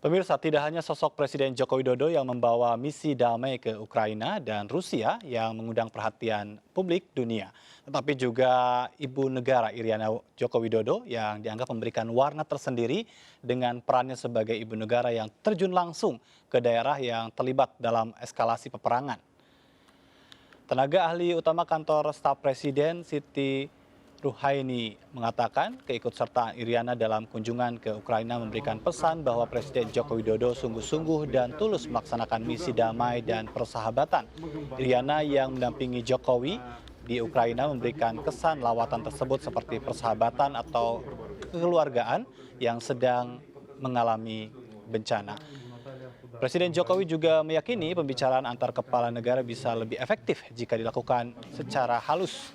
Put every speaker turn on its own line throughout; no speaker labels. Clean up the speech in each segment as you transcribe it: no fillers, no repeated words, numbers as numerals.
Pemirsa, tidak hanya sosok Presiden Joko Widodo yang membawa misi damai ke Ukraina dan Rusia yang mengundang perhatian publik dunia, tetapi juga Ibu Negara Iriana Joko Widodo yang dianggap memberikan warna tersendiri dengan perannya sebagai Ibu Negara yang terjun langsung ke daerah yang terlibat dalam eskalasi peperangan. Tenaga ahli utama kantor staf Presiden Siti Ruhaini mengatakan keikutsertaan Iriana dalam kunjungan ke Ukraina memberikan pesan bahwa Presiden Joko Widodo sungguh-sungguh dan tulus melaksanakan misi damai dan persahabatan. Iriana yang mendampingi Jokowi di Ukraina memberikan kesan lawatan tersebut seperti persahabatan atau kekeluargaan yang sedang mengalami bencana. Presiden Jokowi juga meyakini pembicaraan antar kepala negara bisa lebih efektif jika dilakukan secara halus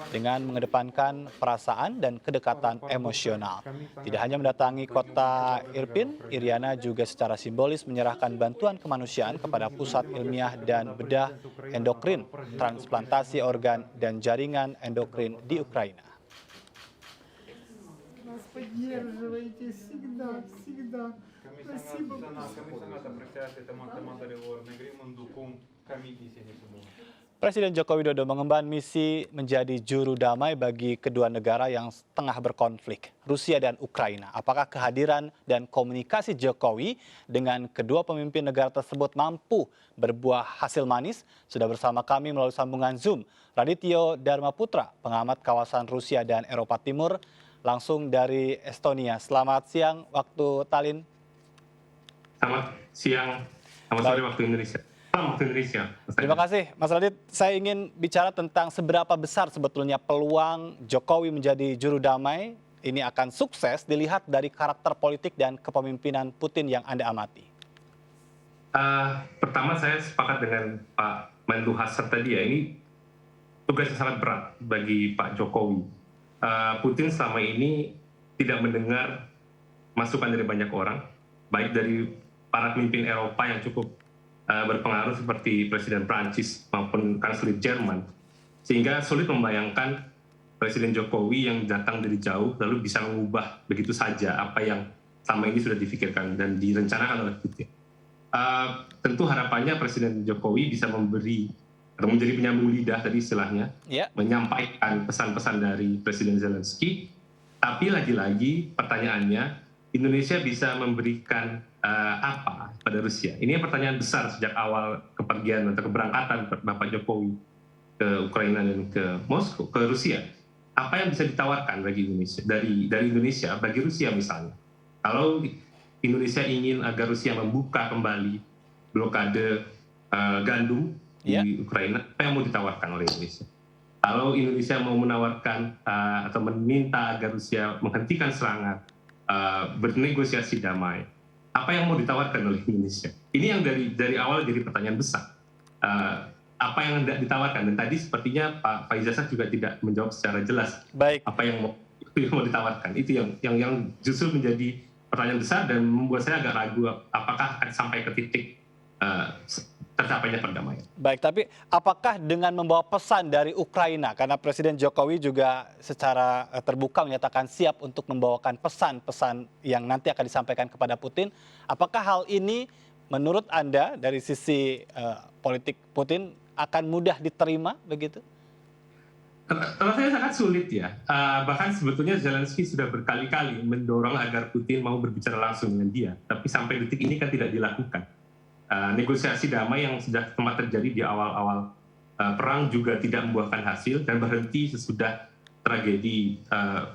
dengan mengedepankan perasaan dan kedekatan emosional. Tidak hanya mendatangi kota Irpin, Iriana juga secara simbolis menyerahkan bantuan kemanusiaan kepada pusat ilmiah dan bedah endokrin, transplantasi organ dan jaringan endokrin di Ukraina.
Нас поддерживаете всегда, всегда. Спасибо.
Kami sangat apresiasi teman-teman dari luar negeri mendukung kami di sini semua.
Presiden Joko Widodo mengemban misi menjadi juru damai bagi kedua negara yang tengah berkonflik, Rusia dan Ukraina. Apakah kehadiran dan komunikasi Jokowi dengan kedua pemimpin negara tersebut mampu berbuah hasil manis? Sudah bersama kami melalui sambungan Zoom, Radityo Dharma Putra, pengamat kawasan Rusia dan Eropa Timur, langsung dari Estonia. Selamat siang waktu Tallinn.
Selamat siang, selamat sore waktu Indonesia. Selamat waktu Indonesia.
Terima kasih, Mas Radit. Saya ingin bicara tentang seberapa besar sebetulnya peluang Jokowi menjadi juru damai ini akan sukses dilihat dari karakter politik dan kepemimpinan Putin yang Anda amati.
Pertama saya sepakat dengan Pak Menlu Hasan tadi ya, ini tugas yang sangat berat bagi Pak Jokowi. Putin selama ini tidak mendengar masukan dari banyak orang, baik dari para pemimpin Eropa yang cukup berpengaruh seperti Presiden Prancis maupun Kanselir Jerman, sehingga sulit membayangkan Presiden Jokowi yang datang dari jauh lalu bisa mengubah begitu saja apa yang selama ini sudah difikirkan dan direncanakan oleh Putin. Tentu harapannya Presiden Jokowi bisa memberi atau menjadi penyambung lidah tadi istilahnya, menyampaikan pesan-pesan dari Presiden Zelensky, tapi lagi-lagi pertanyaannya, Indonesia bisa memberikan apa pada Rusia? Ini pertanyaan besar sejak awal kepergian atau keberangkatan Bapak Jokowi ke Ukraina dan ke Moskow, ke Rusia. Apa yang bisa ditawarkan bagi Indonesia dari Indonesia bagi Rusia misalnya? Kalau Indonesia ingin agar Rusia membuka kembali blokade gandum di Ukraina, apa yang mau ditawarkan oleh Indonesia? Kalau Indonesia mau menawarkan atau meminta agar Rusia menghentikan serangan, bernegosiasi damai, apa yang mau ditawarkan oleh Indonesia? Ini yang dari awal jadi pertanyaan besar. Apa yang ditawarkan? Dan tadi sepertinya Pak Faizasa juga tidak menjawab secara jelas.
Baik.
Apa yang mau ditawarkan? Itu yang justru menjadi pertanyaan besar dan membuat saya agak ragu apakah akan sampai ke titik tercapainya perdamaian.
Baik, tapi apakah dengan membawa pesan dari Ukraina, karena Presiden Jokowi juga secara terbuka menyatakan siap untuk membawakan pesan-pesan yang nanti akan disampaikan kepada Putin, apakah hal ini menurut Anda dari sisi politik Putin akan mudah diterima begitu?
Rasanya sangat sulit ya. Bahkan sebetulnya Zelensky sudah berkali-kali mendorong agar Putin mau berbicara langsung dengan dia, tapi sampai detik ini kan tidak dilakukan. Negosiasi damai yang sudah sempat terjadi di awal-awal perang juga tidak membuahkan hasil dan berhenti sesudah tragedi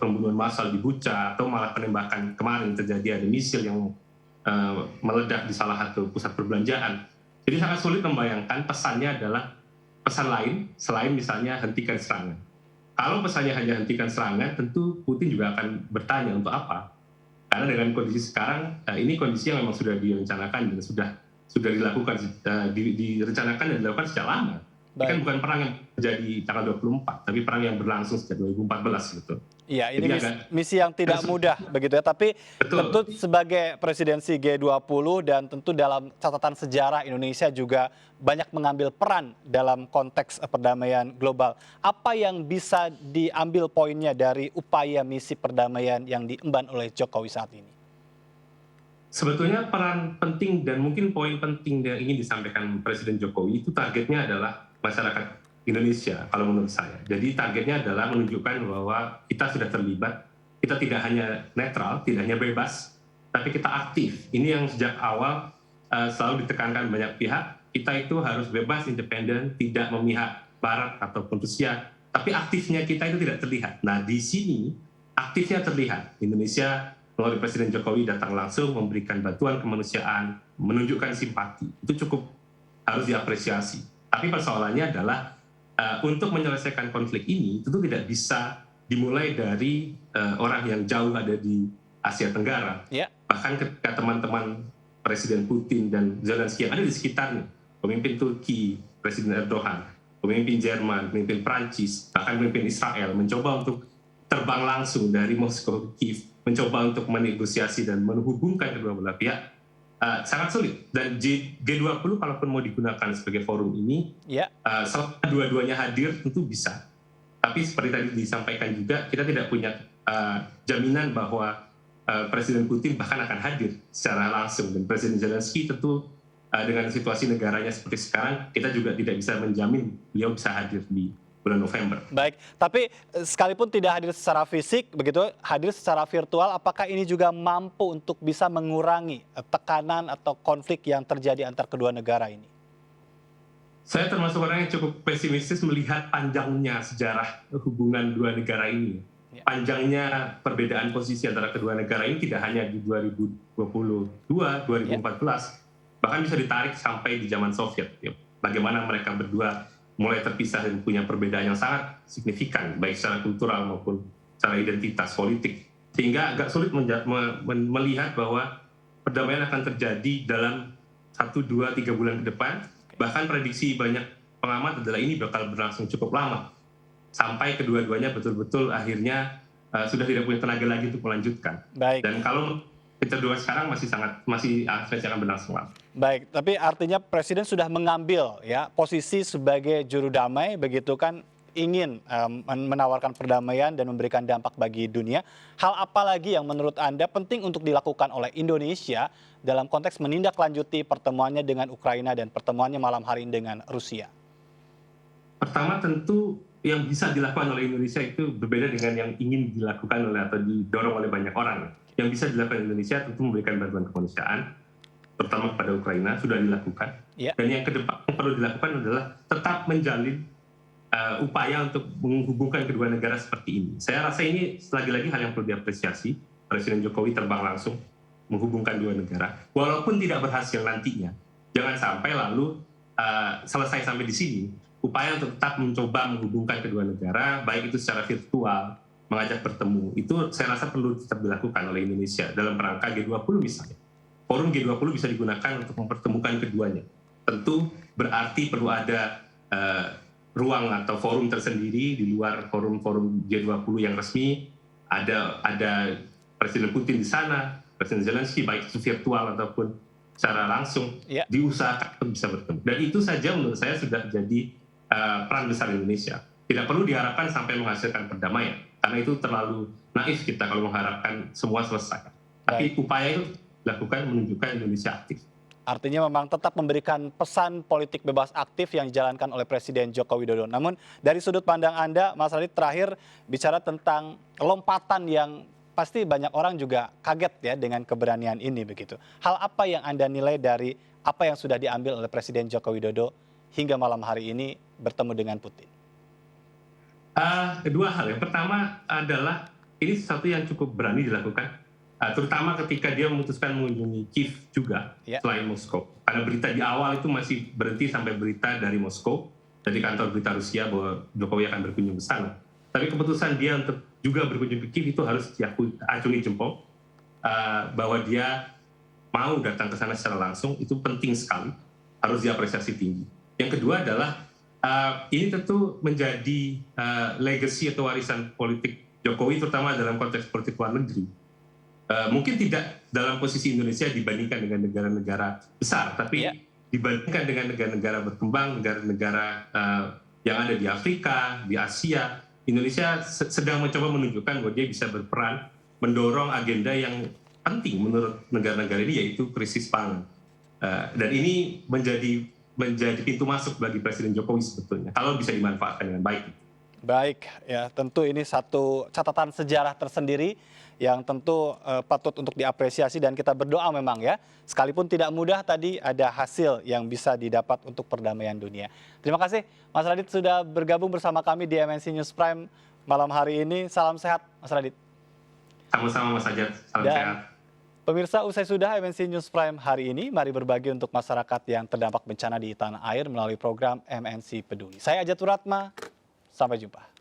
pembunuhan massal di Bucha atau malah penembakan kemarin terjadi, ada misil yang meledak di salah satu pusat perbelanjaan. Jadi sangat sulit membayangkan pesannya adalah pesan lain selain misalnya hentikan serangan. Kalau pesannya hanya hentikan serangan, tentu Putin juga akan bertanya untuk apa. Karena dengan kondisi sekarang, ini kondisi yang memang sudah direncanakan dan sudah dilakukan, direncanakan dan dilakukan sejak lama. Ini kan bukan perang yang terjadi tanggal 24, tapi perang yang berlangsung sejak 2014 gitu.
Iya, ini misi yang tidak mudah begitu ya, tapi tentu sebagai presidensi G20 dan tentu dalam catatan sejarah Indonesia juga banyak mengambil peran dalam konteks perdamaian global. Apa yang bisa diambil poinnya dari upaya misi perdamaian yang diemban oleh Jokowi saat ini?
Sebetulnya peran penting dan mungkin poin penting yang ingin disampaikan Presiden Jokowi itu targetnya adalah masyarakat Indonesia kalau menurut saya. Jadi targetnya adalah menunjukkan bahwa kita sudah terlibat, kita tidak hanya netral, tidak hanya bebas, tapi kita aktif. Ini yang sejak awal selalu ditekankan banyak pihak, kita itu harus bebas, independen, tidak memihak Barat ataupun Rusia, tapi aktifnya kita itu tidak terlihat. Nah di sini aktifnya terlihat. Indonesia melalui Presiden Jokowi datang langsung memberikan bantuan kemanusiaan, menunjukkan simpati. Itu cukup harus diapresiasi. Tapi persoalannya adalah untuk menyelesaikan konflik ini tentu tidak bisa dimulai dari orang yang jauh ada di Asia Tenggara.
Ya.
Bahkan ketika teman-teman Presiden Putin dan Zelensky yang ada di sekitarnya, pemimpin Turki, Presiden Erdogan, pemimpin Jerman, pemimpin Prancis, bahkan pemimpin Israel mencoba untuk terbang langsung dari Moskow ke Kiev, mencoba untuk menegosiasi dan menghubungkan kedua belah pihak, sangat sulit. Dan G20 kalaupun mau digunakan sebagai forum ini, selama dua-duanya hadir tentu bisa. Tapi seperti tadi disampaikan juga, kita tidak punya jaminan bahwa Presiden Putin bahkan akan hadir secara langsung. Dan Presiden Zelensky tentu dengan situasi negaranya seperti sekarang, kita juga tidak bisa menjamin beliau bisa hadir di bulan November.
Baik, tapi sekalipun tidak hadir secara fisik, begitu hadir secara virtual, apakah ini juga mampu untuk bisa mengurangi tekanan atau konflik yang terjadi antar kedua negara ini?
Saya termasuk orang yang cukup pesimistis melihat panjangnya sejarah hubungan dua negara ini. Panjangnya perbedaan posisi antara kedua negara ini tidak hanya di 2022, 2014, bahkan bisa ditarik sampai di zaman Soviet. Bagaimana mereka berdua mulai terpisah dan punya perbedaan yang sangat signifikan, baik secara kultural maupun secara identitas politik. Sehingga agak sulit melihat bahwa perdamaian akan terjadi dalam 1, 2, 3 bulan ke depan. Bahkan prediksi banyak pengamat adalah ini bakal berlangsung cukup lama. Sampai kedua-duanya betul-betul akhirnya sudah tidak punya tenaga lagi untuk melanjutkan.
Baik.
Dan kalau kita dua sekarang masih akan berlangsung lama.
Baik, tapi artinya Presiden sudah mengambil ya posisi sebagai juru damai, begitu kan, ingin menawarkan perdamaian dan memberikan dampak bagi dunia. Hal apa lagi yang menurut Anda penting untuk dilakukan oleh Indonesia dalam konteks menindaklanjuti pertemuannya dengan Ukraina dan pertemuannya malam hari ini dengan Rusia?
Pertama tentu yang bisa dilakukan oleh Indonesia itu berbeda dengan yang ingin dilakukan oleh atau didorong oleh banyak orang. Yang bisa dilakukan Indonesia tentu memberikan bantuan kemanusiaan, terutama kepada Ukraina, sudah dilakukan. Dan yang kedepan yang perlu dilakukan adalah tetap menjalin upaya untuk menghubungkan kedua negara seperti ini. Saya rasa ini lagi-lagi hal yang perlu diapresiasi. Presiden Jokowi terbang langsung menghubungkan dua negara, walaupun tidak berhasil nantinya. Jangan sampai lalu selesai sampai di sini. Upaya untuk tetap mencoba menghubungkan kedua negara, baik itu secara virtual, mengajak bertemu, itu saya rasa perlu tetap dilakukan oleh Indonesia dalam rangka G20 misalnya. Forum G20 bisa digunakan untuk mempertemukan keduanya. Tentu berarti perlu ada ruang atau forum tersendiri di luar forum-forum G20 yang resmi. Ada Presiden Putin di sana, Presiden Zelensky, baik itu virtual ataupun secara langsung, diusahakan bisa bertemu. Dan itu saja menurut saya sudah jadi peran besar Indonesia. Tidak perlu diharapkan sampai menghasilkan perdamaian, karena itu terlalu naif kita kalau mengharapkan semua selesai. Tapi upaya itu dilakukan menunjukkan Indonesia aktif.
Artinya memang tetap memberikan pesan politik bebas aktif yang dijalankan oleh Presiden Joko Widodo. Namun dari sudut pandang Anda, Mas Radit, terakhir bicara tentang lompatan yang pasti banyak orang juga kaget ya dengan keberanian ini begitu. Hal apa yang Anda nilai dari apa yang sudah diambil oleh Presiden Joko Widodo hingga malam hari ini bertemu dengan Putin?
Kedua hal. Yang pertama adalah ini sesuatu yang cukup berani dilakukan, terutama ketika dia memutuskan mengunjungi Kiev juga selain Moskow. Karena berita di awal itu masih berhenti sampai berita dari Moskow, dari kantor berita Rusia bahwa Jokowi akan berkunjung ke sana. Tapi keputusan dia untuk juga berkunjung ke Kiev itu harus diacungi jempol, bahwa dia mau datang ke sana secara langsung, itu penting sekali, harus diapresiasi tinggi. Yang kedua adalah ini tentu menjadi legacy atau warisan politik Jokowi, terutama dalam konteks politik luar negeri. Mungkin tidak dalam posisi Indonesia dibandingkan dengan negara-negara besar, tapi dibandingkan dengan negara-negara berkembang, negara-negara yang ada di Afrika, di Asia, Indonesia sedang mencoba menunjukkan bahwa dia bisa berperan mendorong agenda yang penting menurut negara-negara ini, yaitu krisis pangan. Dan ini menjadi pintu masuk bagi Presiden Jokowi sebetulnya, kalau bisa dimanfaatkan dengan baik.
Baik, ya tentu ini satu catatan sejarah tersendiri yang tentu patut untuk diapresiasi dan kita berdoa memang ya, sekalipun tidak mudah tadi ada hasil yang bisa didapat untuk perdamaian dunia. Terima kasih Mas Radit sudah bergabung bersama kami di MNC News Prime malam hari ini. Salam sehat Mas Radit.
Sama-sama Mas Ajat, salam
Dan
sehat.
pemirsa, usai sudah MNC News Prime hari ini, mari berbagi untuk masyarakat yang terdampak bencana di tanah air melalui program MNC Peduli. Saya Ajat Turatma, sampai jumpa.